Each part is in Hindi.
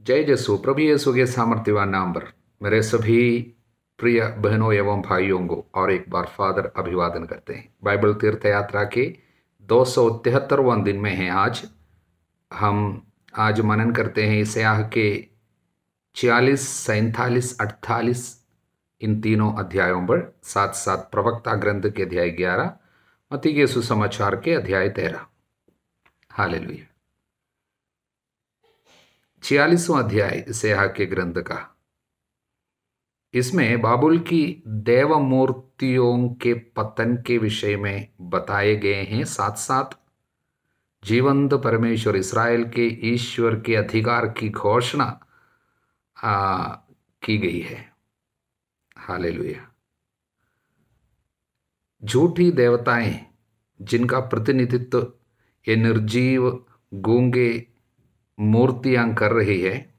जय यीशु। प्रभु यीशु के सामर्थ्यवान नाम पर मेरे सभी प्रिय बहनों एवं भाइयों को और एक बार फादर अभिवादन करते हैं। बाइबल तीर्थ यात्रा के 273वां दिन में हैं आज। हम आज मनन करते हैं यशायाह के 46, 47, 48 इन तीनों अध्यायों पर, साथ साथ प्रवक्ता ग्रंथ के अध्याय 11, मत्ती के सुसमाचार के अध्याय 13। हालेलुया। 46वां अध्याय यशायाह के ग्रंथ का। इसमें बाबुल की देव मूर्तियों के पतन के विषय में बताए गए हैं, साथ साथ जीवंत परमेश्वर इस्राएल के ईश्वर के अधिकार की घोषणा की गई है। हालेलुया। झूठी देवताएं जिनका प्रतिनिधित्व ये निर्जीव गूंगे मूर्तियां कर रही है,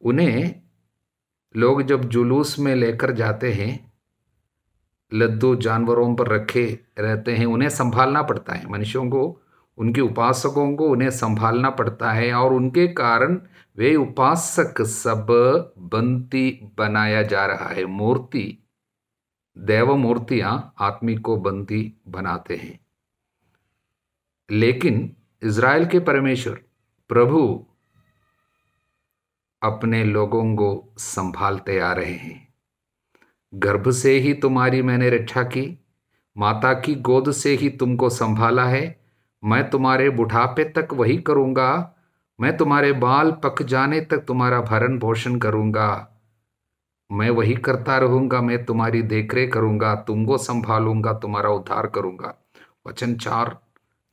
उन्हें लोग जब जुलूस में लेकर जाते हैं, लद्दू जानवरों पर रखे रहते हैं, उन्हें संभालना पड़ता है। मनुष्यों को, उनके उपासकों को उन्हें संभालना पड़ता है, और उनके कारण वे उपासक सब बंदी बनाया जा रहा है। मूर्ति, देव मूर्तियां आदमी को बंदी बनाते हैं, लेकिन इज़राइल के परमेश्वर प्रभु अपने लोगों को संभालते आ रहे हैं। गर्भ से ही तुम्हारी मैंने रक्षा की, माता की गोद से ही तुमको संभाला है। मैं तुम्हारे बुढ़ापे तक वही करूँगा, मैं तुम्हारे बाल पक जाने तक तुम्हारा भरण पोषण करूँगा, मैं वही करता रहूँगा, मैं तुम्हारी देखरेख करूँगा, तुमको संभालूंगा, तुम्हारा उद्धार करूँगा। वचन 4,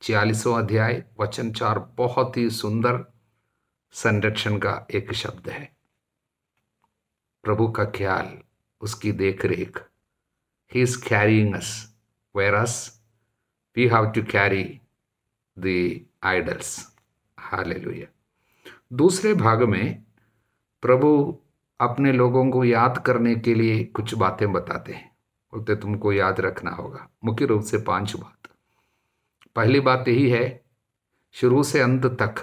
46वां अध्याय वचन 4 बहुत ही सुंदर संरक्षण का एक शब्द है। प्रभु का ख्याल, उसकी देखरेख। He is carrying us, whereas we have to carry the idols. Hallelujah. दूसरे भाग में प्रभु अपने लोगों को याद करने के लिए कुछ बातें बताते हैं, बोलते तुमको याद रखना होगा। मुख्य रूप से 5 बात। पहली बात यही है, शुरू से अंत तक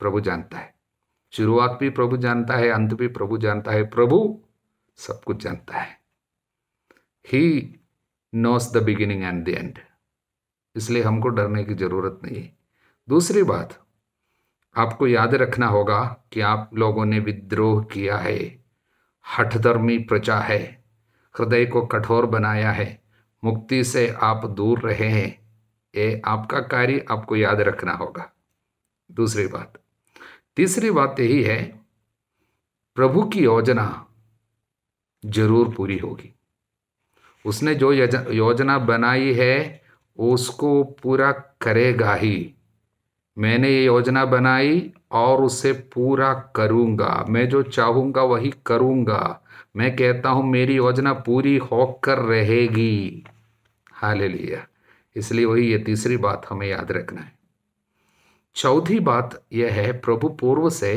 प्रभु जानता है। शुरुआत भी प्रभु जानता है, अंत भी प्रभु जानता है। प्रभु सब कुछ जानता है। He knows the beginning and the end, इसलिए हमको डरने की जरूरत नहीं है। दूसरी बात, आपको याद रखना होगा कि आप लोगों ने विद्रोह किया है, हठधर्मी प्रजा है, हृदय को कठोर बनाया है, मुक्ति से आप दूर रहे हैं। ये आपका कार्य आपको याद रखना होगा। दूसरी बात। तीसरी बात यही है, प्रभु की योजना जरूर पूरी होगी। उसने जो योजना बनाई है उसको पूरा करेगा ही। मैंने ये योजना बनाई और उसे पूरा करूंगा। मैं जो चाहूंगा वही करूंगा। मैं कहता हूं मेरी योजना पूरी होकर रहेगी। हालेलुया। इसलिए वही ये तीसरी बात हमें याद रखना है। चौथी बात यह है, प्रभु पूर्व से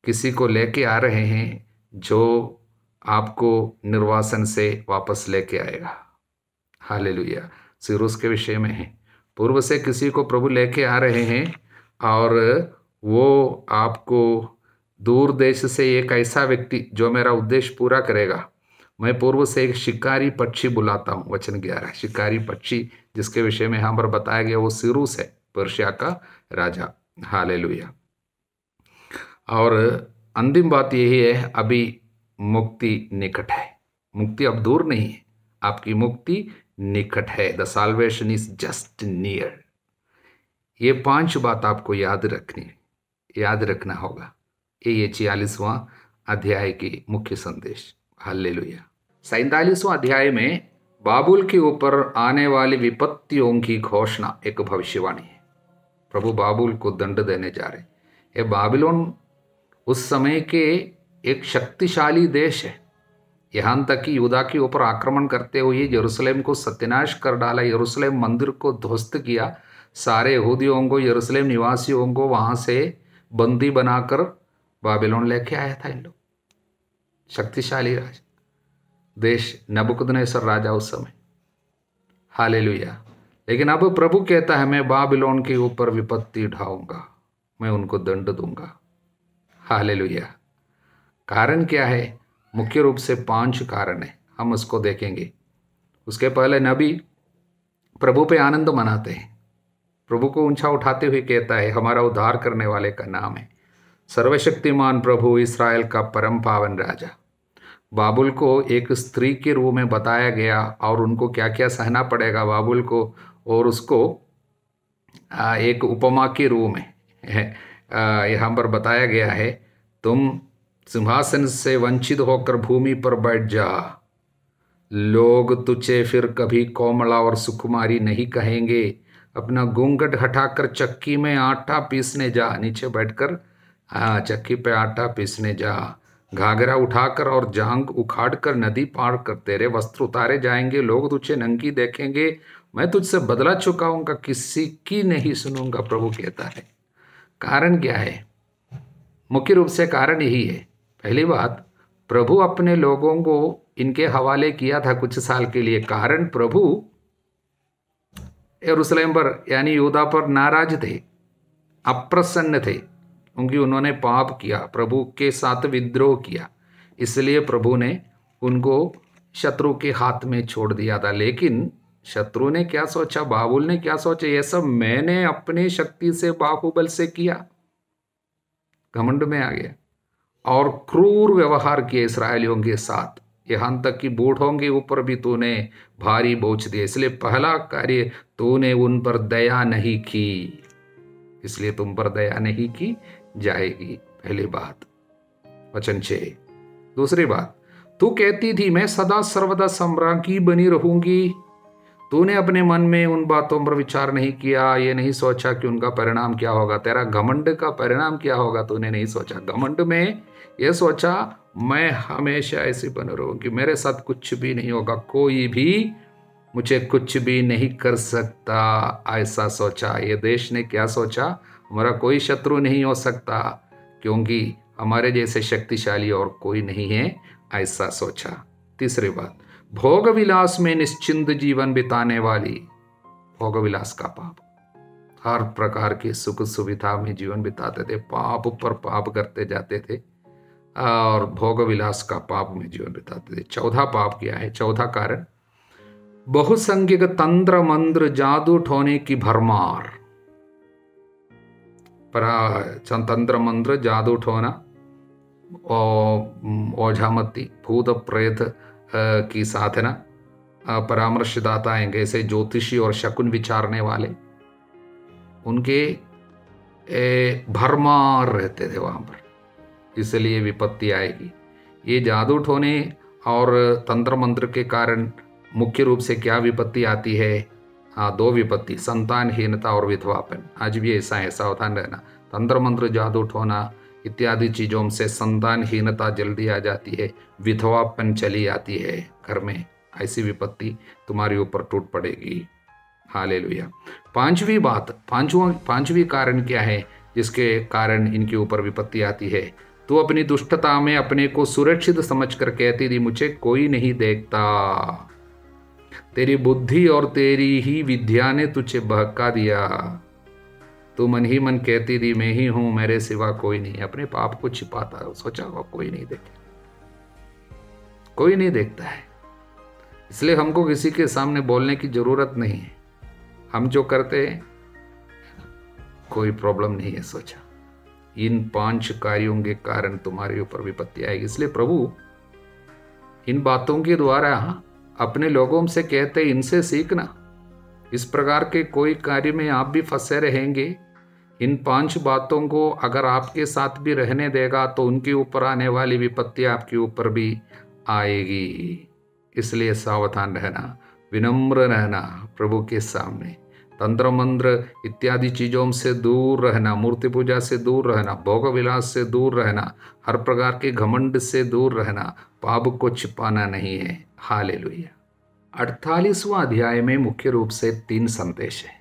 किसी को लेके आ रहे हैं जो आपको निर्वासन से वापस लेके आएगा। हालेलुया। सिरुस के विषय में है, पूर्व से किसी को प्रभु लेके आ रहे हैं और वो आपको दूर देश से एक ऐसा व्यक्ति जो मेरा उद्देश्य पूरा करेगा। मैं पूर्व से एक शिकारी पक्षी बुलाता हूँ। वचन 11, शिकारी पक्षी जिसके विषय में यहाँ पर बताया गया वो सिरुस है, पर्शिया का राजा। हालेलुया। और अंतिम बात यही है, अभी मुक्ति निकट है। मुक्ति अब दूर नहीं है, आपकी मुक्ति निकट है। The salvation is just near. ये 5 बात आपको याद रखना होगा। ये 46वां अध्याय की मुख्य संदेश। हालेलुया। 47वां अध्याय में बाबुल के ऊपर आने वाली विपत्तियों की घोषणा, एक भविष्यवाणी है। प्रभु बाबुल को दंड देने जा रहे। ये बाबिलोन उस समय के एक शक्तिशाली देश है। यहाँ तक कि यहूदा के ऊपर आक्रमण करते हुए यरूशलेम को सत्यानाश कर डाला, यरूशलेम मंदिर को ध्वस्त किया, सारे यहूदियों को, यरूशलेम निवासियों को वहाँ से बंदी बनाकर बाबिलोन लेके आया था इन लोग। शक्तिशाली राजा देश, नबूकदनेस्सर राजा उस समय। हालेलुया। लेकिन अब प्रभु कहता है मैं बाबिलोन के ऊपर विपत्ति ढाऊंगा, मैं उनको दंड दूंगा। हालेलुया। कारण क्या है? मुख्य रूप से 5 कारण है, हम उसको देखेंगे। उसके पहले नबी प्रभु पे आनंद मनाते हैं, प्रभु को ऊंचा उठाते हुए कहता है हमारा उद्धार करने वाले का नाम है सर्वशक्तिमान प्रभु, इस्राएल का परम पावन राजा। बाबुल को एक स्त्री के रूप में बताया गया और उनको क्या क्या सहना पड़ेगा बाबुल को, और उसको एक उपमा के रूप में यहाँ पर बताया गया है, तुम सिंहासन से वंचित होकर भूमि पर बैठ जा, लोग तुझे फिर कभी कोमला और सुकुमारी नहीं कहेंगे, अपना घूंघट हटाकर चक्की में आटा पीसने जा, नीचे बैठकर चक्की पे आटा पीसने जा, घाघरा उठाकर और जांग उखाड़ कर नदी पार कर, तेरे वस्त्र उतारे जाएंगे, लोग तुझे नंगी देखेंगे, मैं तुझसे बदला चुकाऊंगा, किसी की नहीं सुनूंगा, प्रभु कहता है। कारण क्या है? मुख्य रूप से कारण यही है। पहली बात, प्रभु अपने लोगों को इनके हवाले किया था कुछ साल के लिए, कारण प्रभु यरूशलेम पर यानी यहूदा पर नाराज थे, अप्रसन्न थे, क्योंकि उन्होंने पाप किया, प्रभु के साथ विद्रोह किया, इसलिए प्रभु ने उनको शत्रु के हाथ में छोड़ दिया था। लेकिन शत्रु ने क्या सोचा, बाबुल ने क्या सोचा, ये सब मैंने अपनी शक्ति से बाहुबल से किया, घमंड में आ गया और क्रूर व्यवहार किए इसराइलियों के साथ, यहां तक कि बूढ़ों के ऊपर भी तूने भारी बोझ दिया, इसलिए पहला कार्य तूने उन पर दया नहीं की, इसलिए तुम पर दया नहीं की जाएगी। पहली बात, वचन 6। दूसरी बात, तू कहती थी मैं सदा सर्वदा सम्राज्ञी बनी रहूंगी, तूने अपने मन में उन बातों पर विचार नहीं किया, ये नहीं सोचा कि उनका परिणाम क्या होगा, तेरा घमंड का परिणाम क्या होगा तूने नहीं सोचा। घमंड में ये सोचा मैं हमेशा ऐसे बने रहूंगी, मेरे साथ कुछ भी नहीं होगा, कोई भी मुझे कुछ भी नहीं कर सकता, ऐसा सोचा। ये देश ने क्या सोचा, हमारा कोई शत्रु नहीं हो सकता क्योंकि हमारे जैसे शक्तिशाली और कोई नहीं है, ऐसा सोचा। तीसरी बात, भोग विलास में निश्चिंत जीवन बिताने वाली, भोग विलास का पाप, हर प्रकार की सुख सुविधा में जीवन बिताते थे, पाप पर पाप करते जाते थे और भोग विलास का पाप में जीवन बिताते थे। चौथा पाप क्या है? चौथा कारण, बहुसंख्यक तंत्र मंत्र जादू ठोने की भरमार, तंत्र मंत्र जादू ठोना, ओझामती, भूत प्रेत की साधना, परामर्शदाता हैं जैसे ज्योतिषी और शकुन विचारने वाले, उनके भरमार रहते थे वहां पर, इसलिए विपत्ति आएगी। ये जादू ठोने और तंत्र मंत्र के कारण मुख्य रूप से क्या विपत्ति आती है? हाँ, 2 विपत्ति, संतानहीनता और विधवापन। आज भी ऐसा है, सावधान रहना। तंत्र मंत्र जादू ठोना इत्यादि चीज़ों से संतानहीनता जल्दी आ जाती है, विधवापन चली आती है घर में, ऐसी विपत्ति तुम्हारे ऊपर टूट पड़ेगी। हालेलुया। पांचवी कारण क्या है जिसके कारण इनके ऊपर विपत्ति आती है? तू अपनी दुष्टता में अपने को सुरक्षित समझकर कहती थी मुझे कोई नहीं देखता, तेरी बुद्धि और तेरी ही विद्या ने तुझे बहका दिया, तू मन ही मन कहती थी मैं ही हूं, मेरे सिवा कोई नहीं। अपने पाप को छिपाता, सोचा होगा कोई नहीं देखे, कोई नहीं देखता है, इसलिए हमको किसी के सामने बोलने की जरूरत नहीं है, हम जो करते हैं कोई प्रॉब्लम नहीं है। सोचा इन 5 कार्यों के कारण तुम्हारे ऊपर विपत्ति आएगी, इसलिए प्रभु इन बातों के द्वारा अपने लोगों से कहते इनसे सीखना, इस प्रकार के कोई कार्य में आप भी फंसे रहेंगे, इन 5 बातों को अगर आपके साथ भी रहने देगा तो उनके ऊपर आने वाली विपत्ति आपके ऊपर भी आएगी। इसलिए सावधान रहना, विनम्र रहना प्रभु के सामने, तंत्र मंत्र इत्यादि चीज़ों से दूर रहना, मूर्ति पूजा से दूर रहना, भोग विलास से दूर रहना, हर प्रकार के घमंड से दूर रहना, पाप को छिपाना नहीं है। हालेलुया। 48वां अध्याय में मुख्य रूप से 3 संदेश है।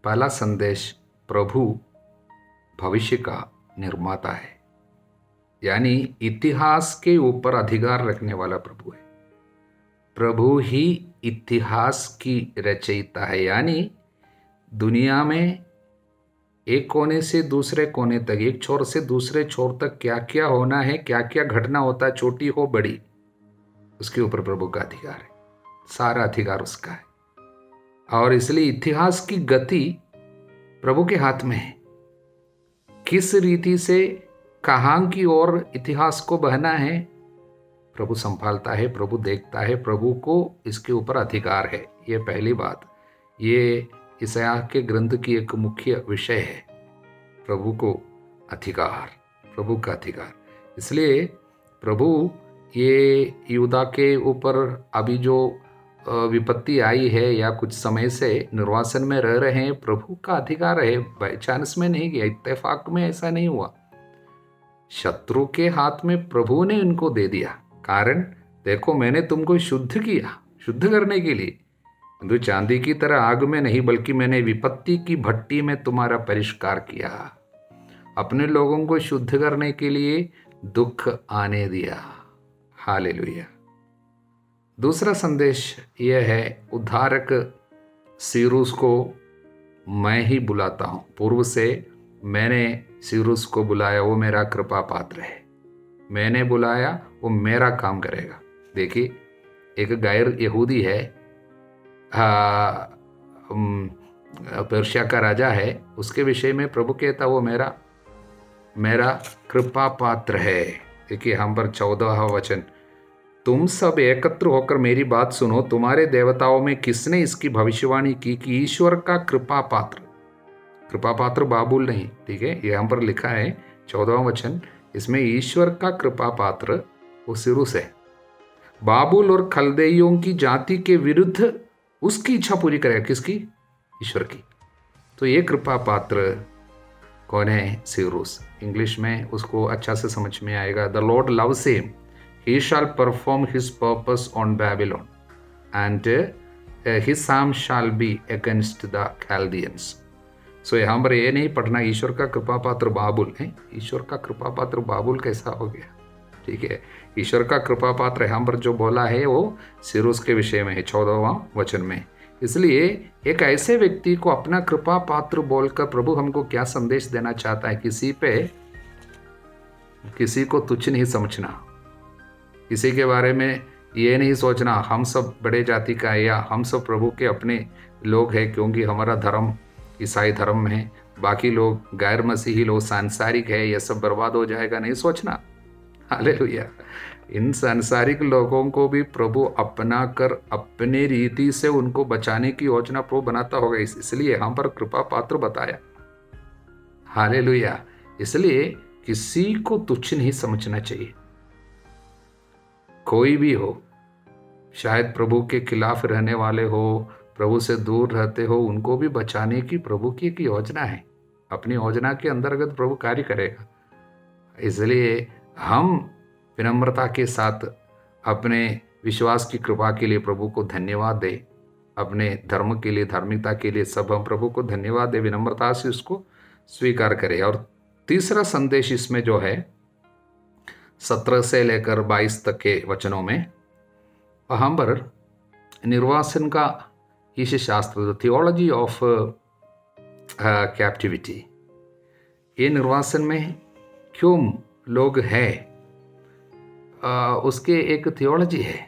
पहला संदेश, प्रभु भविष्य का निर्माता है, यानी इतिहास के ऊपर अधिकार रखने वाला प्रभु है। प्रभु ही इतिहास की रचयिता है, यानी दुनिया में एक कोने से दूसरे कोने तक, एक छोर से दूसरे छोर तक क्या क्या होना है, क्या क्या घटना होता है, छोटी हो बड़ी, उसके ऊपर प्रभु का अधिकार है, सारा अधिकार उसका है। और इसलिए इतिहास की गति प्रभु के हाथ में है। किस रीति से कहां की ओर इतिहास को बहना है प्रभु संभालता है, प्रभु देखता है, प्रभु को इसके ऊपर अधिकार है। ये पहली बात, ये यशायाह के ग्रंथ की एक मुख्य विषय है, प्रभु को अधिकार, प्रभु का अधिकार। इसलिए प्रभु ये यहूदा के ऊपर अभी जो विपत्ति आई है या कुछ समय से निर्वासन में रह रहे हैं, प्रभु का अधिकार है, बाई चांस में नहीं गया, इत्तेफाक में ऐसा नहीं हुआ। शत्रु के हाथ में प्रभु ने इनको दे दिया, कारण देखो मैंने तुमको शुद्ध किया, शुद्ध करने के लिए, किंतु चांदी की तरह आग में नहीं, बल्कि मैंने विपत्ति की भट्टी में तुम्हारा परिष्कार किया, अपने लोगों को शुद्ध करने के लिए दुख आने दिया। हालेलुया। दूसरा संदेश यह है, उद्धारक सीरूस को मैं ही बुलाता हूं, पूर्व से मैंने सीरूस को बुलाया, वो मेरा कृपा पात्र है, मैंने बुलाया, वो मेरा काम करेगा। देखिए एक गैर यहूदी है, पर्शिया का राजा है, उसके विषय में प्रभु कहता वो मेरा कृपा पात्र है। देखिए हम पर 14वां वचन, तुम सब एकत्र होकर मेरी बात सुनो, तुम्हारे देवताओं में किसने इसकी भविष्यवाणी की कि ईश्वर का कृपा पात्र बाबुल नहीं, ठीक है, ये हम पर लिखा है 14वां वचन, इसमें ईश्वर का कृपा पात्र वो सिरुस है, बाबुल और खलदेइयों की जाति के विरुद्ध उसकी इच्छा पूरी करेगा। किसकी? ईश्वर की। तो ये कृपा पात्र कौन है? सिरुस। इंग्लिश में उसको अच्छा से समझ में आएगा, the Lord loves him, he shall perform his purpose on Babylon, and his arm shall be against the Chaldeans. So यहाँ पर ये नहीं पढ़ना ईश्वर का कृपा पात्र बाबुल है, ईश्वर का कृपा पात्र बाबुल कैसा हो गया, ठीक है। ईश्वर का कृपा पात्र यहाँ पर जो बोला है वो सिरुस के विषय में है 14वां वचन में। इसलिए एक ऐसे व्यक्ति को अपना कृपा पात्र बोलकर प्रभु हमको क्या संदेश देना चाहता है, किसी को तुच्छ नहीं समझना, किसी के बारे में ये नहीं सोचना हम सब बड़े जाति का है या हम सब प्रभु के अपने लोग हैं क्योंकि हमारा धर्म ईसाई धर्म है, बाकी लोग गैर मसीही लोग सांसारिक है, ये सब बर्बाद हो जाएगा, नहीं सोचना। हालेलुया। इन सांसारिक लोगों को भी प्रभु अपना कर अपने रीति से उनको बचाने की योजना प्रभु बनाता होगा, इसलिए यहाँ पर कृपा पात्र बताया। हालेलुया। इसलिए किसी को तुच्छ नहीं समझना चाहिए, कोई भी हो, शायद प्रभु के खिलाफ रहने वाले हो, प्रभु से दूर रहते हो, उनको भी बचाने की प्रभु की एक योजना है, अपनी योजना के अंतर्गत प्रभु कार्य करेगा। इसलिए हम विनम्रता के साथ अपने विश्वास की कृपा के लिए प्रभु को धन्यवाद दे, अपने धर्म के लिए, धार्मिकता के लिए सब हम प्रभु को धन्यवाद दे, विनम्रता से उसको स्वीकार करें। और तीसरा संदेश इसमें जो है 17 से लेकर 22 तक के वचनों में, वहाँ पर निर्वासन का ईश शास्त्र, थियोलॉजी ऑफ कैप्टिविटी, ये निर्वासन में क्यों लोग हैं, उसके एक थियोलॉजी है,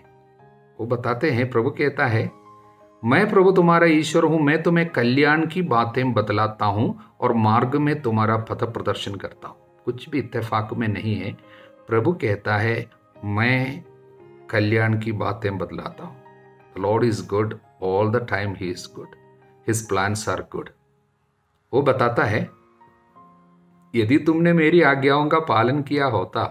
वो बताते हैं। प्रभु कहता है, मैं प्रभु तुम्हारा ईश्वर हूँ, मैं तुम्हें कल्याण की बातें बतलाता हूँ और मार्ग में तुम्हारा पथ प्रदर्शन करता हूँ। कुछ भी इत्तेफाक में नहीं है। प्रभु कहता है मैं कल्याण की बातें बतलाता हूँ। The Lord is good all the time, he is good, his plans are good। वो बताता है यदि तुमने मेरी आज्ञाओं का पालन किया होता,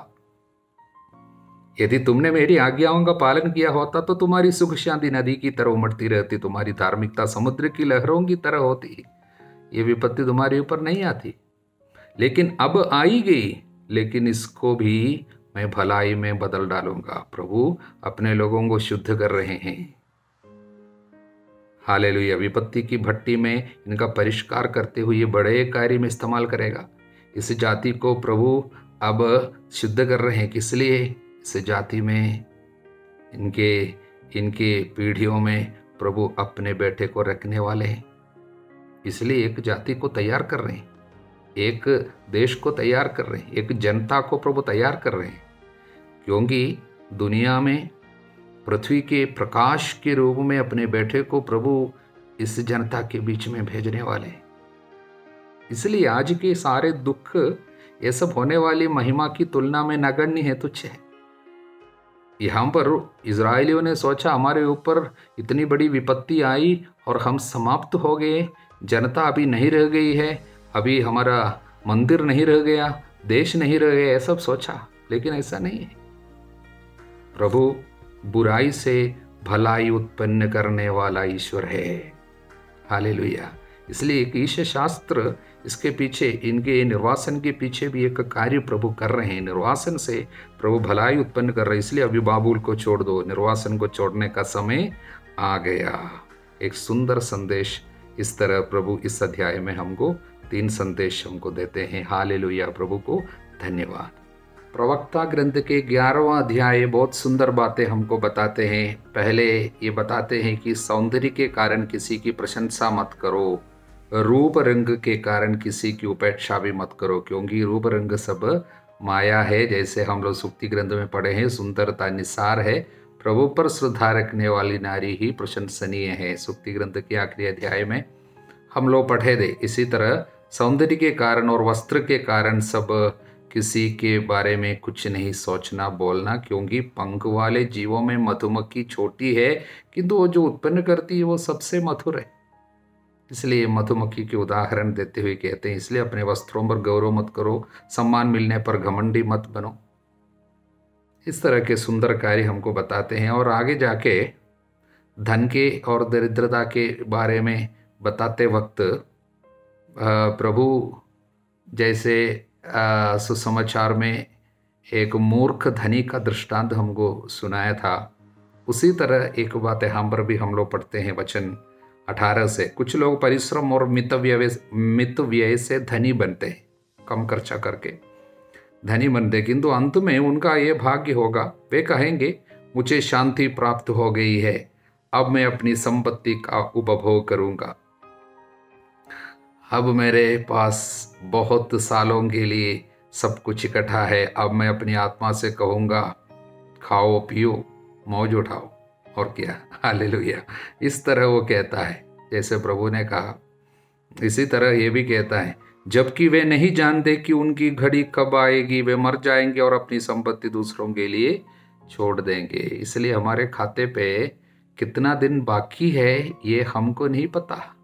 यदि तुमने मेरी आज्ञाओं का पालन किया होता तो तुम्हारी सुख शांति नदी की तरह उमड़ती रहती, तुम्हारी धार्मिकता समुद्र की लहरों की तरह होती, ये विपत्ति तुम्हारे ऊपर नहीं आती। लेकिन अब आई गई, लेकिन इसको भी मैं भलाई में बदल डालूंगा। प्रभु अपने लोगों को शुद्ध कर रहे हैं। हालेलुया। विपत्ति की भट्टी में इनका परिष्कार करते हुए बड़े कार्य में इस्तेमाल करेगा। इस जाति को प्रभु अब शुद्ध कर रहे हैं। किस लिए? इस जाति में, इनके पीढ़ियों में प्रभु अपने बेटे को रखने वाले हैं, इसलिए एक जाति को तैयार कर रहे हैं। एक देश को तैयार कर रहे हैं, एक जनता को प्रभु तैयार कर रहे हैं, क्योंकि दुनिया में पृथ्वी के प्रकाश के रूप में अपने बेटे को प्रभु इस जनता के बीच में भेजने वाले हैं। इसलिए आज के सारे दुख, ये सब होने वाली महिमा की तुलना में नगण्य है, तुच्छ है। यहाँ पर इजरायलियों ने सोचा हमारे ऊपर इतनी बड़ी विपत्ति आई और हम समाप्त हो गए, जनता अभी नहीं रह गई है, अभी हमारा मंदिर नहीं रह गया, देश नहीं रह गया, ये सब सोचा, लेकिन ऐसा नहीं है। प्रभु बुराई से भलाई उत्पन्न करने वाला ईश्वर है। हालेलुया। इसलिए एक ईश शास्त्र इसके पीछे, इनके निर्वासन के पीछे भी एक कार्य प्रभु कर रहे हैं। निर्वासन से प्रभु भलाई उत्पन्न कर रहे हैं। इसलिए अभी बाबुल को छोड़ दो, निर्वासन को छोड़ने का समय आ गया। एक सुंदर संदेश इस तरह प्रभु इस अध्याय में हमको 3 संदेश हमको देते हैं। हालेलुया, प्रभु को धन्यवाद। प्रवक्ता ग्रंथ के 11वां अध्याय बहुत सुंदर बातें हमको बताते हैं। पहले ये बताते हैं कि सौंदर्य के कारण किसी की प्रशंसा मत करो, रूप रंग के कारण किसी की उपेक्षा भी मत करो, क्योंकि रूप रंग सब माया है। जैसे हम लोग सुक्ति ग्रंथ में पढ़े हैं, सुंदरता निसार है, प्रभु पर श्रद्धा रखने वाली नारी ही प्रशंसनीय है। सुक्ति ग्रंथ के आखिरी अध्याय में हम लोग पढ़े थे। इसी तरह सौंदर्य के कारण और वस्त्र के कारण सब किसी के बारे में कुछ नहीं सोचना बोलना, क्योंकि पंख वाले जीवों में मधुमक्खी छोटी है, किंतु वो जो उत्पन्न करती है वो सबसे मधुर है। इसलिए मधुमक्खी के उदाहरण देते हुए कहते हैं, इसलिए अपने वस्त्रों पर गौरव मत करो, सम्मान मिलने पर घमंडी मत बनो। इस तरह के सुंदर कार्य हमको बताते हैं। और आगे जाके धन के और दरिद्रता के बारे में बताते वक्त प्रभु जैसे सुसमाचार में एक मूर्ख धनी का दृष्टांत हमको सुनाया था, उसी तरह एक बात यहाँ पर भी हम लोग पढ़ते हैं वचन 18 से। कुछ लोग परिश्रम और मित व्यय से धनी बनते हैं, कम खर्चा करके धनी बनते, किंतु अंत में उनका ये भाग्य होगा, वे कहेंगे मुझे शांति प्राप्त हो गई है, अब मैं अपनी संपत्ति का उपभोग करूंगा, अब मेरे पास बहुत सालों के लिए सब कुछ इकट्ठा है, अब मैं अपनी आत्मा से कहूँगा खाओ पियो मौज उठाओ, और क्या। हालेलुया। इस तरह वो कहता है, जैसे प्रभु ने कहा। इसी तरह ये भी कहता है, जबकि वे नहीं जानते कि उनकी घड़ी कब आएगी, वे मर जाएंगे और अपनी संपत्ति दूसरों के लिए छोड़ देंगे। इसलिए हमारे खाते पे कितना दिन बाकी है ये हमको नहीं पता,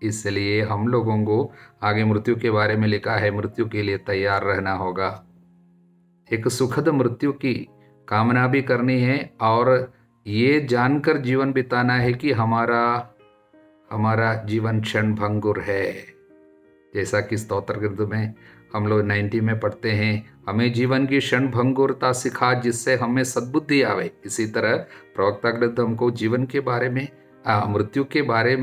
इसलिए हम लोगों को आगे मृत्यु के बारे में लिखा है, मृत्यु के लिए तैयार रहना होगा। एक सुखद मृत्यु की कामना भी करनी है और ये जानकर जीवन बिताना है कि हमारा जीवन क्षण भंगुर है। जैसा कि स्तोत्र ग्रंथ में हम लोग 90 में पढ़ते हैं, हमें जीवन की क्षण भंगुरता सिखा जिससे हमें सद्बुद्धि आवे। इसी तरह प्रवक्ता ग्रंथ हमको जीवन के बारे में, मृत्यु के बारे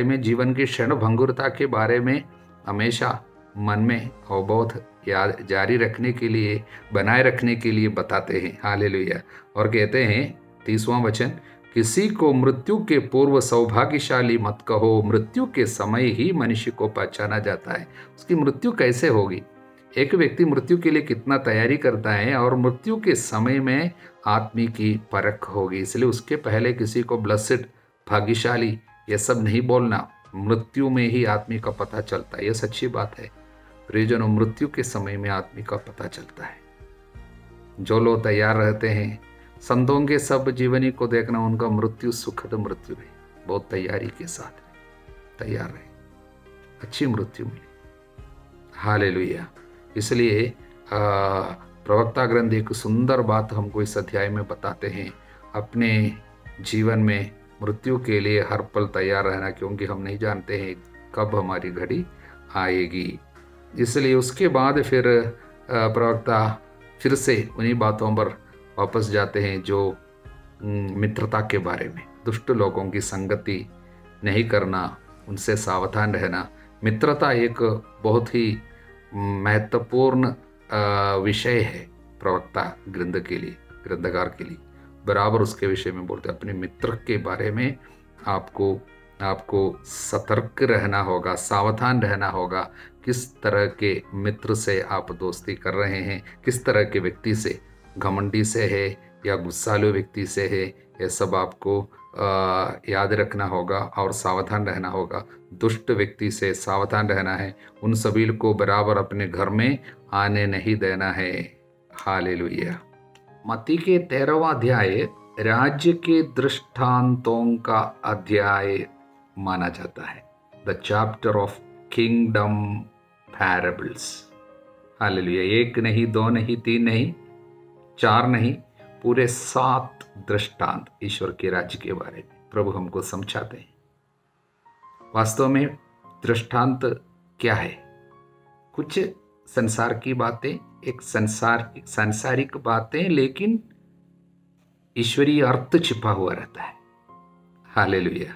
में, जीवन की क्षण भंगुरता के बारे में हमेशा मन में अवबोध याद जारी रखने के लिए, बनाए रखने के लिए बताते हैं। हालेलुया। और कहते हैं 30वां वचन, किसी को मृत्यु के पूर्व सौभाग्यशाली मत कहो, मृत्यु के समय ही मनुष्य को पहचाना जाता है। उसकी मृत्यु कैसे होगी, एक व्यक्ति मृत्यु के लिए कितना तैयारी करता है और मृत्यु के समय में आदमी की परख होगी। इसलिए उसके पहले किसी को ब्लेस्ड, भाग्यशाली, ये सब नहीं बोलना। मृत्यु में ही आदमी का पता चलता है, यह सच्ची बात है प्रियजनों। मृत्यु के समय में आदमी का पता चलता है। जो लोग तैयार रहते हैं, संतों के सब जीवनी को देखना, उनका मृत्यु सुखद मृत्यु है। बहुत तैयारी के साथ तैयार रहे, अच्छी मृत्यु मिले। हालेलुया। इसलिए प्रवक्ता ग्रंथ एक सुंदर बात हमको इस अध्याय में बताते हैं, अपने जीवन में मृत्यु के लिए हर पल तैयार रहना, क्योंकि हम नहीं जानते हैं कब हमारी घड़ी आएगी। इसलिए उसके बाद फिर प्रवक्ता फिर से उन्हीं बातों पर वापस जाते हैं जो मित्रता के बारे में, दुष्ट लोगों की संगति नहीं करना, उनसे सावधान रहना। मित्रता एक बहुत ही महत्वपूर्ण विषय है प्रवक्ता ग्रंथ के लिए, ग्रंथकार के लिए। बराबर उसके विषय में बोलते, अपने मित्र के बारे में आपको सतर्क रहना होगा, सावधान रहना होगा किस तरह के मित्र से आप दोस्ती कर रहे हैं, किस तरह के व्यक्ति से, घमंडी से है या गुस्सालू व्यक्ति से है, ये सब आपको याद रखना होगा और सावधान रहना होगा। दुष्ट व्यक्ति से सावधान रहना है, उन सभी को बराबर अपने घर में आने नहीं देना है। हालेलुया। मत्ती के 13वां अध्याय राज्य के दृष्टांतों का अध्याय माना जाता है। The chapter of kingdom parables. Hallelujah. 1 नहीं, 2 नहीं, 3 नहीं, 4 नहीं, पूरे 7 दृष्टांत ईश्वर के राज्य के बारे में प्रभु हमको समझाते हैं। वास्तव में दृष्टांत क्या है? कुछ संसार की बातें, एक सांसारिक बातें, लेकिन ईश्वरीय अर्थ छिपा हुआ रहता है। Hallelujah.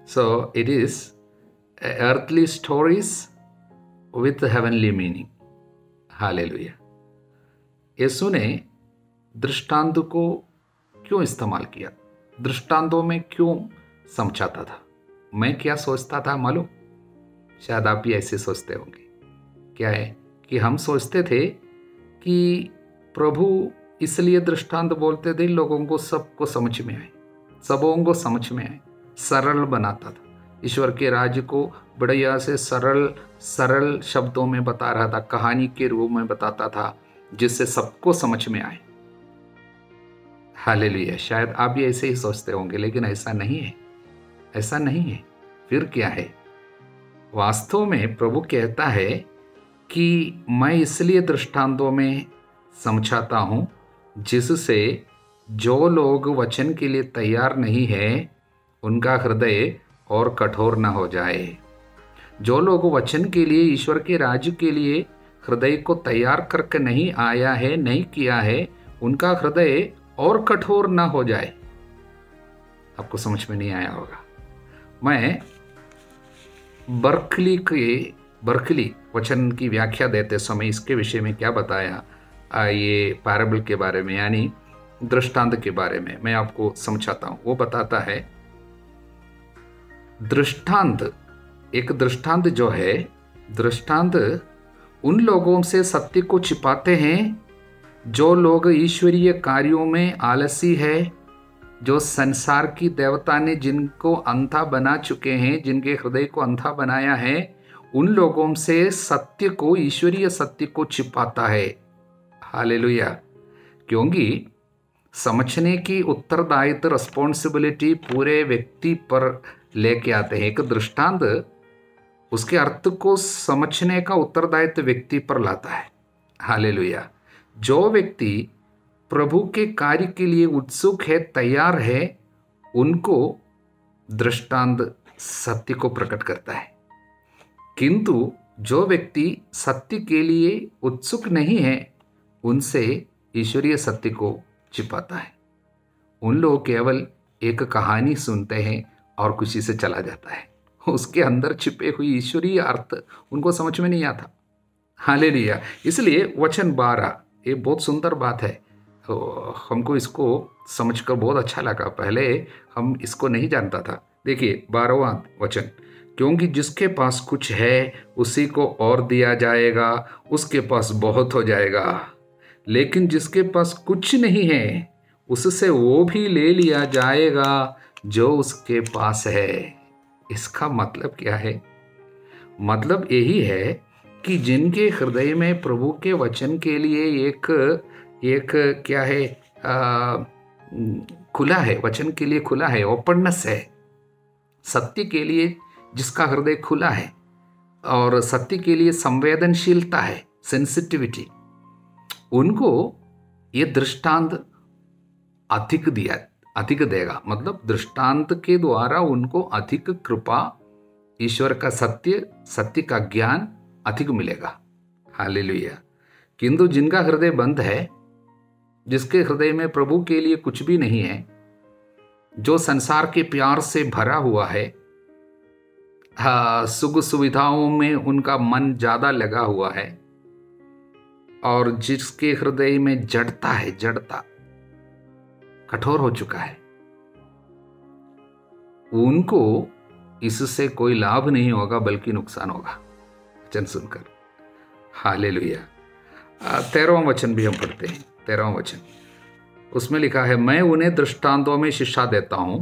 So it is earthly stories with heavenly meaning. Hallelujah. Yeshu ने दृष्टांत को क्यों इस्तेमाल किया? दृष्टांतों में क्यों समझाता था? मैं क्या सोचता था मालूम? शायद आप भी ऐसे सोचते होंगे। क्या है कि हम सोचते थे कि प्रभु इसलिए दृष्टांत बोलते थे लोगों को सबको समझ में आए, सबों को समझ में आए, सरल बनाता था। ईश्वर के राज्य को बढ़िया से सरल शब्दों में बता रहा था, कहानी के रूप में बताता था, जिससे सबको समझ में आए। हालेलुया। शायद आप भी ऐसे ही सोचते होंगे, लेकिन ऐसा नहीं है, ऐसा नहीं है। फिर क्या है? वास्तव में प्रभु कहता है कि मैं इसलिए दृष्टांतों में समझाता हूं, जिससे जो लोग वचन के लिए तैयार नहीं है उनका हृदय और कठोर न हो जाए। जो लोग वचन के लिए, ईश्वर के राज्य के लिए हृदय को तैयार करके नहीं आया है, नहीं किया है, उनका हृदय और कठोर न हो जाए। आपको समझ में नहीं आया होगा। मैं बर्कली वचन की व्याख्या देते समय इसके विषय में क्या बताया, ये पैराबल के बारे में, यानी दृष्टांत के बारे में मैं आपको समझाता हूं। वो बताता है दृष्टांत, एक दृष्टांत जो है, दृष्टांत उन लोगों से सत्य को छिपाते हैं जो लोग ईश्वरीय कार्यों में आलसी है, जो संसार की देवता ने जिनको अंधा बना चुके हैं, जिनके हृदय को अंधा बनाया है, उन लोगों से सत्य को, ईश्वरीय सत्य को छिपाता है। हालेलुया। क्योंकि समझने की उत्तरदायित्व, रिस्पॉन्सिबिलिटी पूरे व्यक्ति पर लेके आते हैं। एक दृष्टांत उसके अर्थ को समझने का उत्तरदायित्व व्यक्ति पर लाता है। हालेलुया। जो व्यक्ति प्रभु के कार्य के लिए उत्सुक है, तैयार है, उनको दृष्टांत सत्य को प्रकट करता है। किंतु जो व्यक्ति सत्य के लिए उत्सुक नहीं है, उनसे ईश्वरीय सत्य को छिपाता है। उन लोग केवल एक कहानी सुनते हैं और खुशी से चला जाता है। उसके अंदर छिपे हुई ईश्वरीय अर्थ उनको समझ में नहीं आता। हालेलुया। इसलिए वचन 12, ये बहुत सुंदर बात है। तो हमको इसको समझकर बहुत अच्छा लगा। पहले हम इसको नहीं जानता था। देखिए 12वां वचन, क्योंकि जिसके पास कुछ है उसी को और दिया जाएगा, उसके पास बहुत हो जाएगा, लेकिन जिसके पास कुछ नहीं है उससे वो भी ले लिया जाएगा जो उसके पास है। इसका मतलब क्या है? मतलब यही है कि जिनके हृदय में प्रभु के वचन के लिए एक क्या है, खुला है, वचन के लिए खुला है, ओपननेस है, सत्य के लिए जिसका हृदय खुला है और सत्य के लिए संवेदनशीलता है, सेंसिटिविटी, उनको ये दृष्टांत अधिक देगा। मतलब दृष्टांत के द्वारा उनको अधिक कृपा, ईश्वर का सत्य का ज्ञान अधिक मिलेगा। हालेलुया। किंतु जिनका हृदय बंद है, जिसके हृदय में प्रभु के लिए कुछ भी नहीं है, जो संसार के प्यार से भरा हुआ है, सुख सुविधाओं में उनका मन ज्यादा लगा हुआ है, और जिसके हृदय में जड़ता कठोर हो चुका है, उनको इससे कोई लाभ नहीं होगा बल्कि नुकसान होगा। वचन सुनकर। हालेलुया। 13वां वचन भी हम पढ़ते हैं। 13वां वचन, उसमें लिखा है, मैं उन्हें दृष्टांतों में शिक्षा देता हूं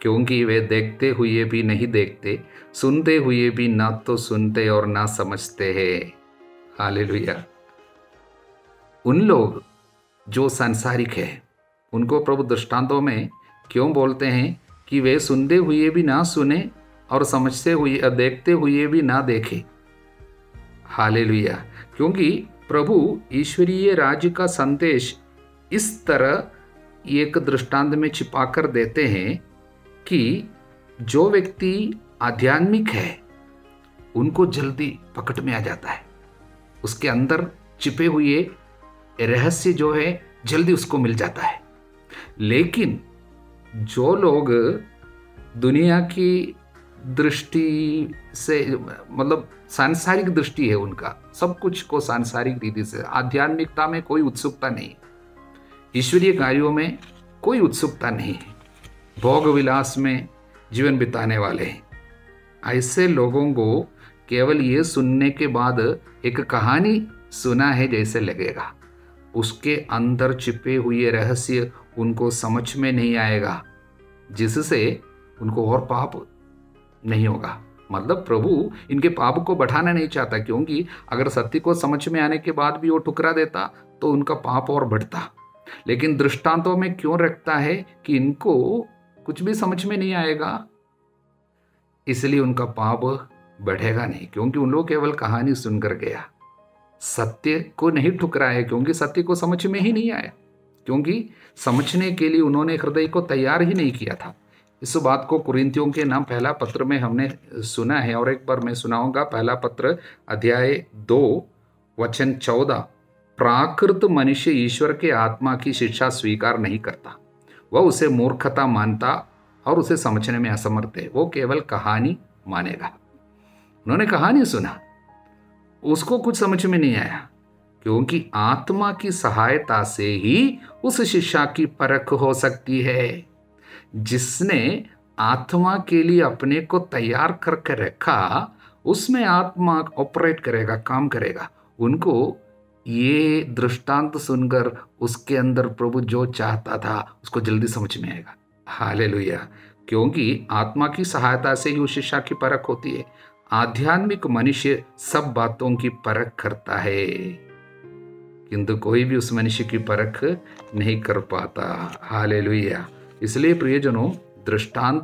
क्योंकि वे देखते हुए भी नहीं देखते, सुनते हुए भी ना तो सुनते और ना समझते हैं। हालेलुया। उन लोग जो सांसारिक है उनको प्रभु दृष्टांतों में क्यों बोलते हैं कि वे सुनते हुए भी ना सुने और समझते हुए, देखते हुए भी ना देखे। हालेलुया। क्योंकि प्रभु ईश्वरीय राज्य का संदेश इस तरह एक दृष्टांत में छिपाकर देते हैं कि जो व्यक्ति आध्यात्मिक है उनको जल्दी पकड़ में आ जाता है, उसके अंदर छिपे हुए रहस्य जो है जल्दी उसको मिल जाता है। लेकिन जो लोग दुनिया की दृष्टि से, मतलब सांसारिक दृष्टि है उनका, सब कुछ को सांसारिक रीति से, आध्यात्मिकता में कोई उत्सुकता नहीं, ईश्वरीय कार्यों में कोई उत्सुकता नहीं है, भोग विलास में जीवन बिताने वाले हैं, ऐसे लोगों को केवल ये सुनने के बाद एक कहानी सुना है जैसे लगेगा, उसके अंदर छिपे हुए रहस्य उनको समझ में नहीं आएगा, जिससे उनको और पाप नहीं होगा। मतलब प्रभु इनके पाप को बढ़ाना नहीं चाहता, क्योंकि अगर सत्य को समझ में आने के बाद भी वो ठुकरा देता तो उनका पाप और बढ़ता। लेकिन दृष्टांतों में क्यों रखता है कि इनको कुछ भी समझ में नहीं आएगा, इसलिए उनका पाप बढ़ेगा नहीं, क्योंकि उन लोग केवल कहानी सुनकर गया, सत्य को नहीं ठुकराया, क्योंकि सत्य को समझ में ही नहीं आया, क्योंकि समझने के लिए उन्होंने हृदय को तैयार ही नहीं किया था। इस बात को कुरिन्थियों के नाम पहला पत्र में हमने सुना है, और एक बार मैं सुनाऊंगा। पहला पत्र अध्याय 2 वचन 14, प्राकृत मनुष्य ईश्वर के आत्मा की शिक्षा स्वीकार नहीं करता, वह उसे मूर्खता मानता और उसे समझने में असमर्थ है, वो केवल कहानी मानेगा। उन्होंने कहानी सुना, उसको कुछ समझ में नहीं आया, क्योंकि आत्मा की सहायता से ही उस शिक्षा की परख हो सकती है। जिसने आत्मा के लिए अपने को तैयार करके रखा, उसमें आत्मा ऑपरेट करेगा, काम करेगा। उनको ये दृष्टांत सुनकर उसके अंदर प्रभु जो चाहता था उसको जल्दी समझ में आएगा। हालेलुया। क्योंकि आत्मा की सहायता से ही उस शिक्षा की परख होती है। आध्यात्मिक मनुष्य सब बातों की परख करता है, किंतु कोई भी उस मनुष्य की परख नहीं कर पाता। हालेलुया। इसलिए प्रियजनों, दृष्टांत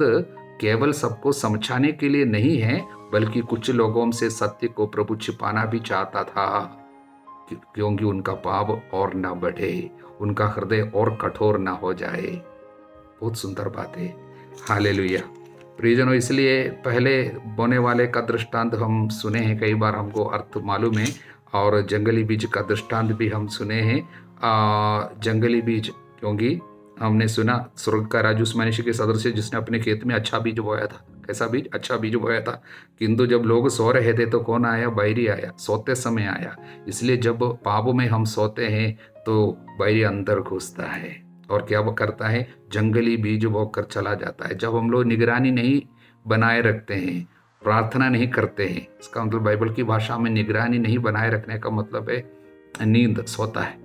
केवल सबको समझाने के लिए नहीं है, बल्कि कुछ लोगों से सत्य को प्रभु छिपाना भी चाहता था, क्योंकि उनका पाप और ना बढ़े, उनका हृदय और कठोर ना हो जाए। बहुत सुंदर बात है। हालेलुया। प्रियजनों, इसलिए पहले बोने वाले का दृष्टांत हम सुने हैं, कई बार हमको अर्थ मालूम है, और जंगली बीज का दृष्टांत भी हम सुने हैं। जंगली बीज, क्योंकि हमने सुना स्वर्ग का राज उस मनुष्य के सदृश है जिसने अपने खेत में अच्छा बीज बोया था। कैसा बीज? अच्छा बीज बोया था। किंतु जब लोग सो रहे थे तो कौन आया? बैरी आया, सोते समय आया। इसलिए जब पाप में हम सोते हैं तो बैरी अंदर घुसता है और क्या वो करता है? जंगली बीज बोकर चला जाता है। जब हम लोग निगरानी नहीं बनाए रखते हैं, प्रार्थना नहीं करते हैं, इसका मतलब बाइबल की भाषा में निगरानी नहीं बनाए रखने का मतलब है नींद, सोता है,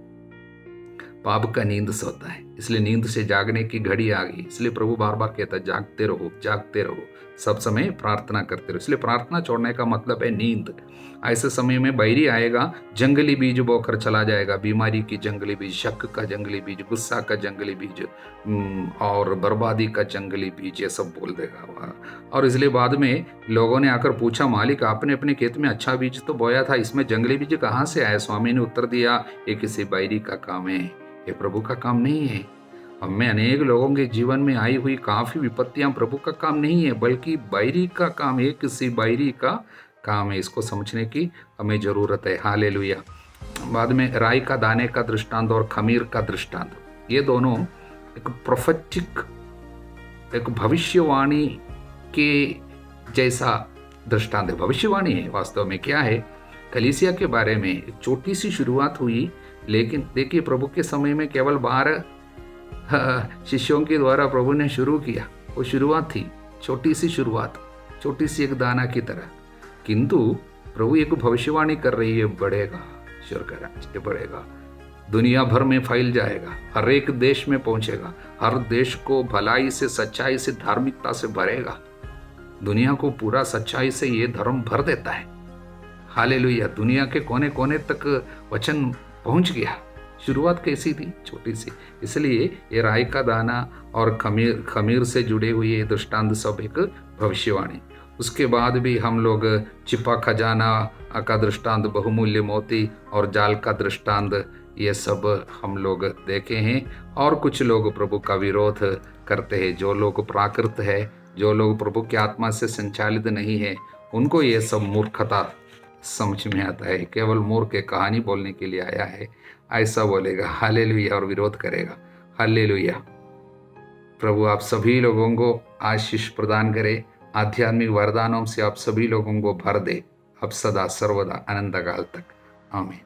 पाप का नींद सोता है। इसलिए नींद से जागने की घड़ी आ गई। इसलिए प्रभु बार बार कहता है जागते रहो, जागते रहो, सब समय प्रार्थना करते रहो। इसलिए प्रार्थना छोड़ने का मतलब है नींद। ऐसे समय में बैरी आएगा, जंगली बीज बोकर चला जाएगा। बीमारी की जंगली बीज, शक का जंगली बीज, गुस्सा का जंगली बीज और बर्बादी का जंगली बीज, ये सब बोल देगा। और इसलिए बाद में लोगों ने आकर पूछा, मालिक आपने अपने खेत में अच्छा बीज तो बोया था, इसमें जंगली बीज कहाँ से आया? स्वामी ने उत्तर दिया, ये किसी बैरी का काम है, ये प्रभु का काम नहीं है। हमें अनेक लोगों के जीवन में आई हुई काफ़ी विपत्तियां प्रभु का काम नहीं है, बल्कि बैरी का काम है, किसी बैरी का काम है। इसको समझने की हमें ज़रूरत है। हालेलुया। बाद में राई का दाने का दृष्टांत और खमीर का दृष्टांत, ये दोनों एक प्रोफेटिक, एक भविष्यवाणी के जैसा दृष्टांत है। भविष्यवाणी है वास्तव में। क्या है? कलीसिया के बारे में एक छोटी सी शुरुआत हुई, लेकिन देखिए प्रभु के समय में केवल 12 शिष्यों के द्वारा प्रभु ने शुरू किया। वो शुरुआत थी, छोटी सी शुरुआत, छोटी सी एक दाना की तरह। किंतु प्रभु एक भविष्यवाणी कर रही है, बढ़ेगा, ईश्वर का राज्य बढ़ेगा, दुनिया भर में फैल जाएगा, हर एक देश में पहुंचेगा, हर देश को भलाई से, सच्चाई से, धार्मिकता से भरेगा। दुनिया को पूरा सच्चाई से ये धर्म भर देता है। हालेलुया। दुनिया के कोने कोने तक वचन पहुंच गया। शुरुआत कैसी थी? छोटी सी। इसलिए ये राई का दाना और खमीर से जुड़े हुए ये दृष्टांत सब एक भविष्यवाणी। उसके बाद भी हम लोग छिपा खजाना का दृष्टांत, बहुमूल्य मोती और जाल का दृष्टांत, ये सब हम लोग देखे हैं। और कुछ लोग प्रभु का विरोध करते हैं। जो लोग प्राकृत है, जो लोग प्रभु की आत्मा से संचालित नहीं है, उनको ये सब मूर्खता समझ में आता है। केवल मूर्ख के कहानी बोलने के लिए आया है, ऐसा बोलेगा। हालेलुया। और विरोध करेगा। हालेलुया। प्रभु आप सभी लोगों को आशीष प्रदान करे, आध्यात्मिक वरदानों से आप सभी लोगों को भर दे, अब सदा सर्वदा अनंत काल तक। आमीन।